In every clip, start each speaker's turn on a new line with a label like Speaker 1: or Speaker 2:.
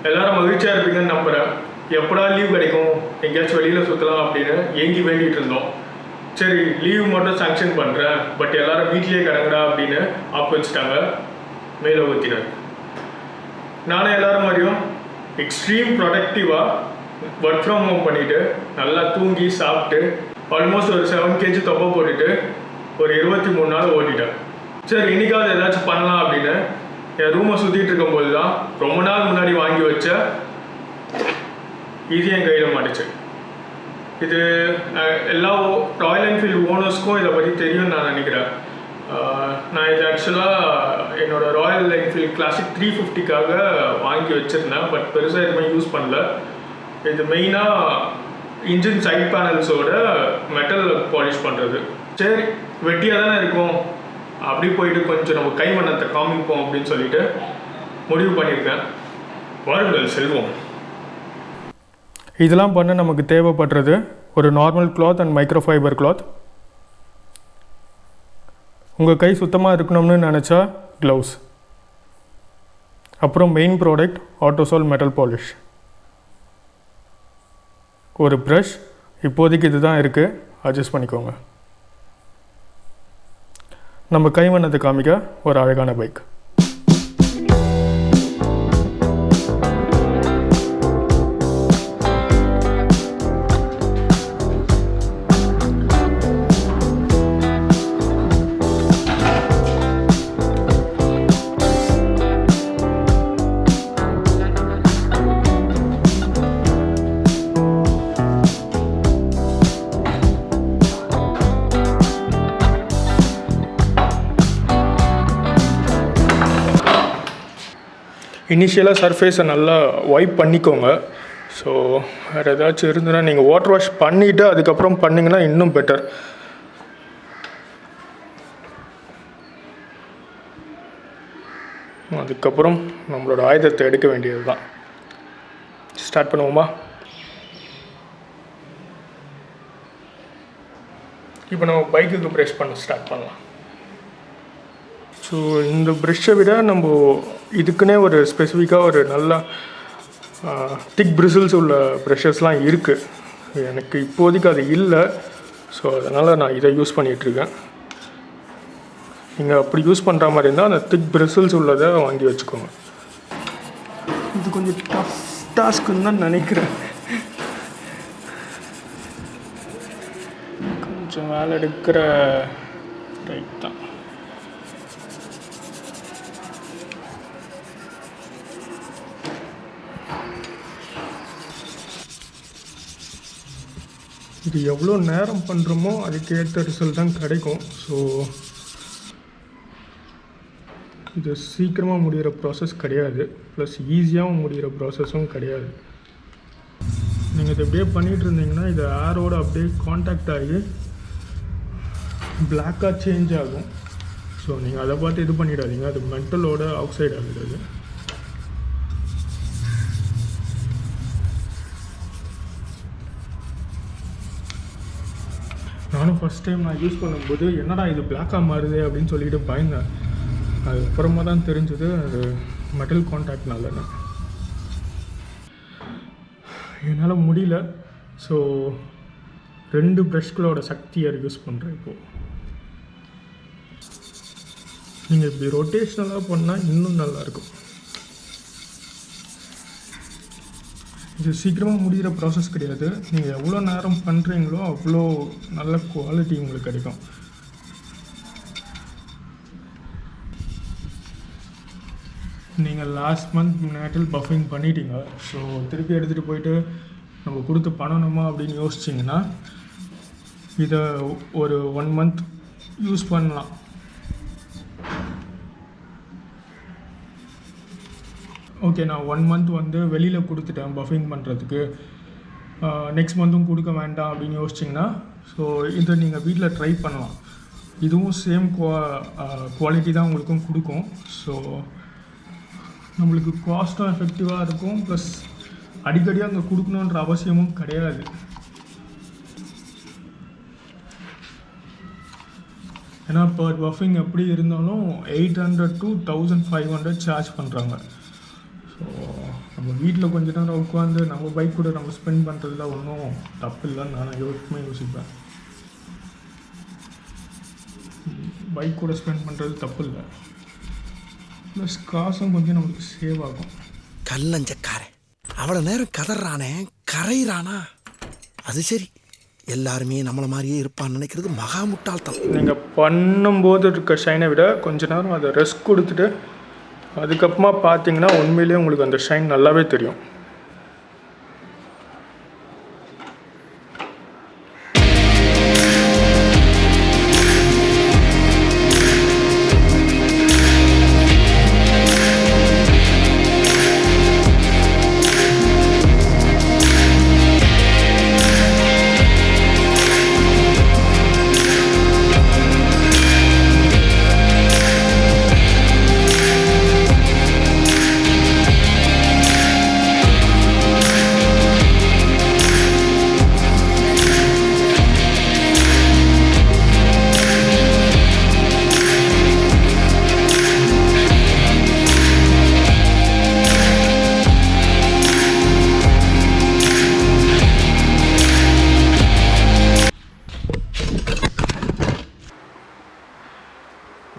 Speaker 1: எல்லோரும் மகிழ்ச்சியாக இருப்பீங்கன்னு நம்புகிறேன். எப்படா லீவ் கிடைக்கும், எங்கேயாச்சும் வெளியில் சுற்றலாம் அப்படின்னு ஏங்கி வேண்டிகிட்டு இருந்தோம். சரி லீவ் மட்டும் சாங்ஷன் பண்ணுறேன், பட் எல்லோரும் வீட்லேயே கிடங்கடா அப்படின்னு ஆப் வச்சுட்டாங்க. மேலே ஊற்றினார். நானும் எல்லோரும் மாதிரியும் எக்ஸ்ட்ரீம் ப்ரொடக்டிவாக ஒர்க் ஃப்ரம் ஹோம் பண்ணிவிட்டு நல்லா தூங்கி சாப்பிட்டு ஆல்மோஸ்ட் ஒரு 7 kg தொப்பை போட்டுட்டு ஒரு 23 நாள் ஓட்டிட்டேன். சரி இன்றைக்காவது ஏதாச்சும் பண்ணலாம் அப்படின்னு என் ரூமை சுற்றிட்டு இருக்கும்போது தான் ரொம்ப நாள் முன்னாடி வாங்கி வச்ச இது என் கையில் மாட்டுச்சு. இது எல்லா ராயல் என்ஃபீல்டு ஓனர்ஸ்க்கும் இதை பற்றி தெரியும்னு நான் நினைக்கிறேன். நான் இது ஆக்சுவலாக என்னோடய ராயல் என்ஃபீல்ட் கிளாசிக் 350க்காக வாங்கி வச்சுருந்தேன். பட் பெருசாக எதுவுமே யூஸ் பண்ணல. இது மெயினாக இன்ஜின் சைட் பேனல்ஸோட மெட்டல் பாலிஷ் பண்ணுறது. சரி வெட்டியாக தானே இருக்கும், அப்படி போயிட்டு கொஞ்சம் நம்ம கைவண்ணத்தை காமிப்போம் அப்படின்னு சொல்லிட்டு முடிவு பண்ணியிருக்கேன். வாருங்கள் செல்வோம். இதெல்லாம் பண்ண நமக்கு தேவைப்படுறது ஒரு normal cloth and micro fibre cloth. உங்கள் கை சுத்தமாக இருக்கணும்னு நினச்சா க்ளவுஸ், அப்புறம் மெயின் ப்ராடக்ட் ஆட்டோசால் மெட்டல் பாலிஷ், ஒரு ப்ரஷ். இப்போதைக்கு இது தான் இருக்குது, அட்ஜஸ்ட் பண்ணிக்கோங்க. நம்ம கைவண்ணத்தை காமிக்க ஒரு அழகான பைக். இனிஷியலாக சர்ஃபேஸை நல்லா வைப் பண்ணிக்கோங்க. ஸோ வேறு ஏதாச்சும் இருந்ததுன்னா நீங்கள் வாட்டர் வாஷ் பண்ணிவிட்டு அதுக்கப்புறம் பண்ணிங்கன்னா இன்னும் பெட்டர். அதுக்கப்புறம் நம்மளோட ஆயுதத்தை எடுக்க வேண்டியது தான். ஸ்டார்ட் பண்ணுவோமா? இப்போ நம்ம பைக்குக்கு ப்ரெஷ் பண்ண ஸ்டார்ட் பண்ணலாம். ஸோ இந்த ப்ரெஷ்ஷை விட நம்ம இதுக்குன்னே ஒரு ஸ்பெசிஃபிக்காக ஒரு நல்லா திக் பிரிசில்ஸ் உள்ள ப்ரெஷ்ஷஸ்லாம் இருக்குது. எனக்கு இப்போதைக்கு அது இல்லை. ஸோ அதனால் நான் இதை யூஸ் பண்ணிகிட்ருக்கேன். நீங்கள் அப்படி யூஸ் பண்ணுற மாதிரி இருந்தால் அந்த திக் பிரிசில்ஸ் உள்ளதை வாங்கி வச்சுக்கோங்க. இது கொஞ்சம் டஃப் டாஸ்க்குன்னு தான் நினைக்கிறேன். கொஞ்சம் வேலை எடுக்கிற ரைட் தான். இது எவ்வளோ நேரம் பண்ணுறோமோ அதுக்கேற்ற ரிசல்ட் தான் கிடைக்கும். ஸோ இது சீக்கிரமாக முடிகிற ப்ராசஸ் கிடையாது, ப்ளஸ் ஈஸியாகவும் முடிகிற ப்ராசஸும் கிடையாது. நீங்கள் இதை அப்படியே பண்ணிகிட்டு இருந்தீங்கன்னா இது ஏரோடு அப்படியே காண்டாக்ட் ஆகி பிளாக்காக சேஞ்ச் ஆகும். ஸோ நீங்கள் அதை பார்த்து இது பண்ணிடாதீங்க, அது மெட்டலோட ஆக்சைடு ஆகுது. நானும் ஃபஸ்ட் டைம் நான் யூஸ் பண்ணும்போது என்னடா இது பிளாக்காக மாறுது அப்படின்னு சொல்லிட்டு பயந்தேன். அதுக்கப்புறமா தான் தெரிஞ்சது அது மெட்டல் காண்டாக்ட்னால. என்னால் முடியல. ஸோ 2 ப்ரஷ்களோட சக்தியை யூஸ் பண்ணுறேன். இப்போது நீங்கள் இப்படி ரொட்டேஷ்னலாக பண்ணால் இன்னும் நல்லாயிருக்கும். இது சீக்கிரமாக முடிகிற ப்ராசஸ் கிடையாது. நீங்கள் எவ்வளோ நேரம் பண்ணுறீங்களோ அவ்வளோ நல்ல குவாலிட்டி உங்களுக்கு கிடைக்கும். நீங்கள் லாஸ்ட் மந்த் நேட்டில் பஃபிங் பண்ணிட்டீங்க. ஸோ திருப்பி எடுத்துகிட்டு போயிட்டு நம்ம கொடுத்து பண்ணணுமா அப்படின்னு யோசிச்சிங்கன்னா இதை ஒரு 1 month யூஸ் பண்ணலாம். ஓகே, நான் 1 month வந்து வெளியில் கொடுத்துட்டேன் பஃபிங் பண்ணுறதுக்கு, நெக்ஸ்ட் மந்த்தும் கொடுக்க வேண்டாம் அப்படின்னு யோசிச்சிங்கன்னா ஸோ இதை நீங்கள் வீட்டில் ட்ரை பண்ணலாம். இதுவும் சேம் குவாலிட்டி தான் உங்களுக்கும் கொடுக்கும். ஸோ நம்மளுக்கு காஸ்ட்டும் எஃபெக்டிவாக இருக்கும், ப்ளஸ் அடிக்கடி அங்கே கொடுக்கணுன்ற அவசியமும் கிடையாது. ஏன்னா பர் பஃபிங் எப்படி இருந்தாலும் 800 to 1500 சார்ஜ் பண்ணுறாங்க. ஸோ நம்ம வீட்டில் கொஞ்ச நேரம் உட்காந்து நம்ம பைக் கூட நம்ம ஸ்பெண்ட் பண்ணுறதுல ஒன்றும் தப்பு இல்லைன்னு நான் எப்பவுமே யோசிப்பேன். பைக் கூட ஸ்பெண்ட் பண்ணுறது தப்பு இல்லை, ப்ளஸ் காசும் கொஞ்சம் நம்மளுக்கு சேவ் ஆகும்.
Speaker 2: கல்லஞ்சக்காரன் அவ்வளோ நேரம் கதறானே கரையிறானா? அது சரி, எல்லாருமே நம்மளை மாதிரியே இருப்பான்னு நினைக்கிறது மகா முட்டாள்தான்.
Speaker 1: நீங்கள் பண்ணும்போது இருக்க ஷைனை விட கொஞ்ச நேரம் அதை ரெஸ்ட் கொடுத்துட்டு அதுக்கப்புறமா பார்த்தீங்கன்னா உண்மையிலேயே உங்களுக்கு அந்த ஷைன் நல்லாவே தெரியும்.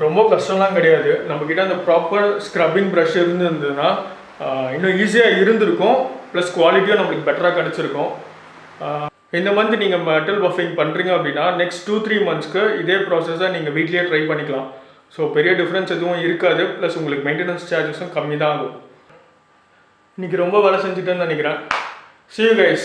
Speaker 1: ரொம்ப கஷ்டம்லாம் கிடையாது. நம்மக்கிட்ட அந்த ப்ராப்பர் ஸ்க்ரப்பிங் ப்ரஷ் இருந்ததுன்னா இன்னும் ஈஸியாக இருந்திருக்கும், ப்ளஸ் குவாலிட்டியும் நம்மளுக்கு பெட்டராக கிடச்சிருக்கும். இந்த மந்த் நீங்கள் மெட்டல் பஃபிங் பண்ணுறீங்க அப்படின்னா நெக்ஸ்ட் 2-3 மந்த்ஸ்க்கு இதே ப்ராசஸை நீங்கள் வீட்லேயே ட்ரை பண்ணிக்கலாம். ஸோ பெரிய டிஃப்ரென்ஸ் எதுவும் இருக்காது, ப்ளஸ் உங்களுக்கு மெயின்டெனன்ஸ் சார்ஜஸும் கம்மி தான் ஆகும். இன்றைக்கி ரொம்ப வேலை செஞ்சுட்டேன்னு நினைக்கிறேன். See you guys.